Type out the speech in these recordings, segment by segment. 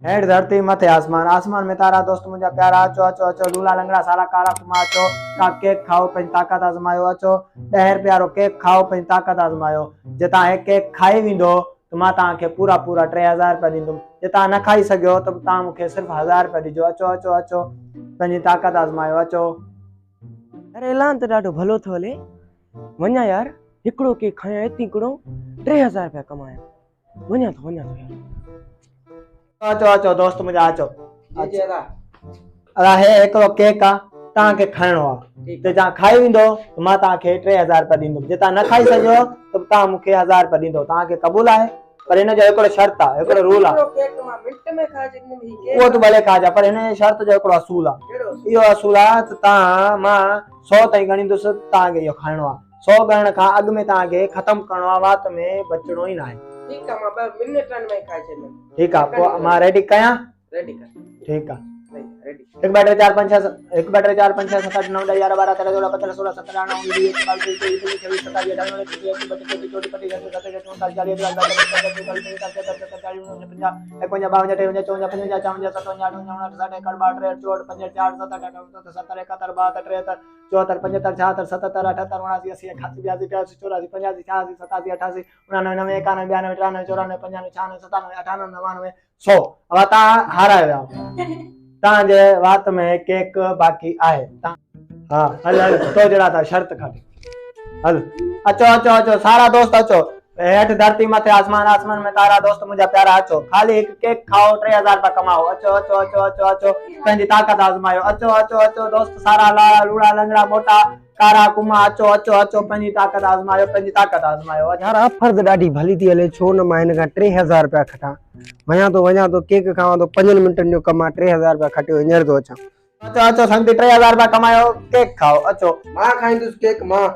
हेठ धरती मथे आसमान, आसमान में तारा दोस्त मुझा प्यारा। अचो अचो अचो लूला लंगड़ा सारा कारा कुमा अचो, का केक खाओ पंहिंजी ताकत आज़मायो। अचो 10 प्यारो केक खाओ पंहिंजी ताकत आज़मायो। जे तव्हां हे केक खाई वेंदो त मां तव्हांखे पूरा पूरा 3000 रुपया ॾींदुमि। जे तव्हां न खाई सघियो त तव्हां मूंखे सिर्फ़ु 1000 रुपया ॾिजो। अचो अचो अचो पंहिंजी ताकत आज़मायो। अचो। अरे ऐलान त ॾाढो भलो थो हले, वञा यार हिकिड़ो केक खाया एतिरी हिकिड़ो 3000 रुपया कमाया। वञा थो यार। अचो अचो दोस्त मुझा अचो। जी दादा। अला हे हिकिड़ो केक आहे, तव्हांखे खाइणो आहे। जे तव्हां खाई वेंदो त मां तव्हांखे 3000 रुपया ॾींदुमि। जे तव्हां न खाई सघियो त तव्हां मूंखे 1000 रुपया ॾींदो। तव्हांखे क़बूल आहे? पर हिन जो हिकिड़ो शर्त आहे, हिकिड़ो रूल आहे। केक मां मिंट में खा छॾींदुमि। ही उहो तूं भले खाइजां, पर हिन शर्त जो हिकिड़ो असूल आहे। इहो असूल आहे त तव्हां मां 100 ताईं ॻणींदुसि, तव्हांखे इहो खाइणो आहे। 100 ॻणण खां अॻु में तव्हांखे ख़तमु करिणो आहे, वात में बचणो ई न आहे। ठीक आहे, मां 2 मिनटनि में खाई छॾींदुमि। ठीक आहे, पोइ मां रेडी कयां? रेडी कर। ठीक आहे। रेडी। 1 2 3 4 5 6 1 2 3 4 5 6 7 8 9 10 11 12 13 14 15 16 17 18 19 20 21 22 23 24 27 28 29 30 31 32 33 34 35 36 37 अब तव्हां हाराए विया। तव्हांजे वात में केक बाक़ी आहे। हाँ हल हल तो जड़ा था शर्त खाती हल। अचो अचो अचो सारा दोस्त अचो। हेठ धरती मथे आसमान, आसमान में तारा दोस्त मुझा प्यारा। अचो खाली एक केक खाओ 3000 रुपया कमाओ। अचो अचो अचो अचो अचो पंहिंजी ताकत आज़मायो। अचो अचो अचो दोस्त सारा लाड़ा लूड़ा लंगड़ा मोटा कारा कुमा। अचो अचो अचो पंहिंजी ताकत आज़मायो, पंहिंजी ताकत आज़मायो। यार फर्ज़ ॾाढी भली थी हले, छो न मां हिन खां 3000 रुपया खटां। वञा तो केक खावां तो 5 मिंटनि जो कम आहे। 3000 रुपया खटियो हींअर थो अचां। अचो अचो संगती 3000 रुपया कमायो, केक खाओ। अचो मां खाईंदुसि केक। मां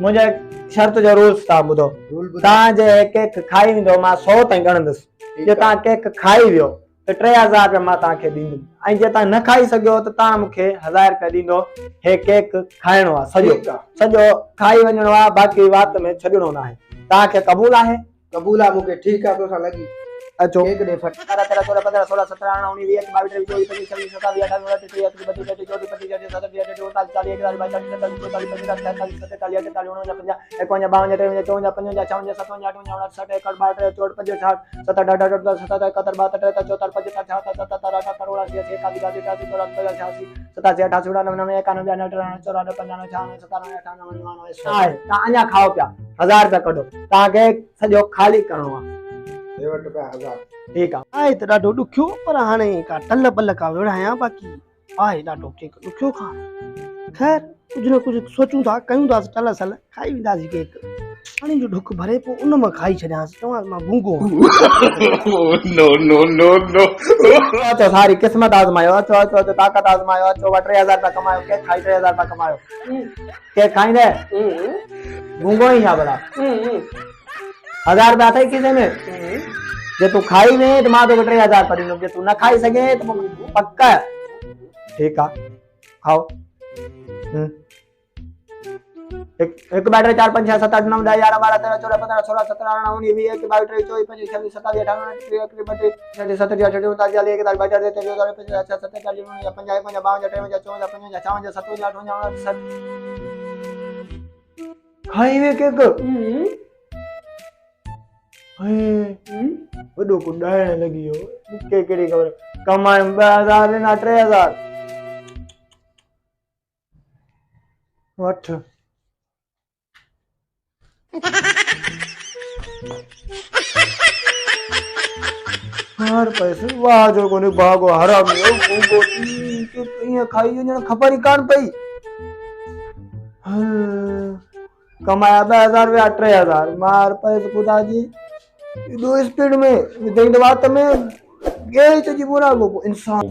मुझे शर्त जो रूल्स था ॿुधो। तव्हां जे केक खाई वेंदो मां 100 ताईं ॻणंदुसि। जे तव्हां केक खाई वियो त 3000 रुपया मां तव्हांखे ॾींदुमि। ऐं जे तव्हां न खाई सघियो त तव्हां मूंखे 1000 रुपया ॾींदो। हे केक खाइणो आहे, सॼो खाई वञणो आहे, बाक़ी वात में छॾणो न आहे। तव्हांखे क़बूल आहे? क़बूल आहे मूंखे। ठीक आहे, तोसां लॻी। अचो केक ॾे फट। 13 14 15 16 17 18 19 20 22 23 24 25 26 27 28 29 30 31 32 33 34 35 36 37 38 39 40 41 42 43 44 45 46 47 48 49 50 51 52 53 54 55 56 57 58 59 60 61 62 64 65 67 68 69 70 71 72 73 74 75 76 77 78 79 80 81 82 83 84 87 88 89 91 92 93 94 95 96 97 98 99 100 तव्हां अञा खाओ पिया। 1000 रुपया कढो, तव्हांखे सॼो ख़ाली करिणो आहे। ठीक आहे। आहे त ॾाढो ॾुखियो, पर हाणे का टल पल का विढ़ायां। बाक़ी आहे ॾाढो केक ॾुखियो खाण। ख़ैर कुझु न कुझु सोचूं था, कयूं था, टल सल खाई वेंदासीं केक। पाणी जो ढुक भरे पोइ उन मां खाई छॾियांसि। चवां मां गूंगो नो नो नो नो। अचो सारी किस्मत आज़मायो। अचो अचो अचो ताकत आज़मायो। अचो 3000 रुपया कमायो, केक खाई 3000 रुपया कमायो। केक खाईंदे गूंगो ही है बड़ा। 1000 रुपया अथई किसे में? जे तू खाई में तो मां तो 3000 रुपया ॾींदुमि। जे तू न खाई सघे तो पक्का है। ठीक है खाओ। 1 2 3 4 5 6 7 8 9 10 11 12 13 14 15 16 17 18 19 20 21 22 23 24 25 26 27 28 29 30 31 32 33 34 38 39 40 41 42 43 44 45 46 47 48 49 50 51 52 53 54 55 56 57 58 59 खाई में केक वॾो कुॾाइण लॻी वियो। मूंखे कहिड़ी ख़बर कमाए 2000 ना 3000 वठ। हार पैसे वाह जो कोने भागो हरामी गूंगो ईअं खाई वञण ख़बर ई कान पई। कमाया 2000 रुपया 3000 मार पैसे खुदा जी दो स्पीड में वात में गेच जी बुरा इंसान।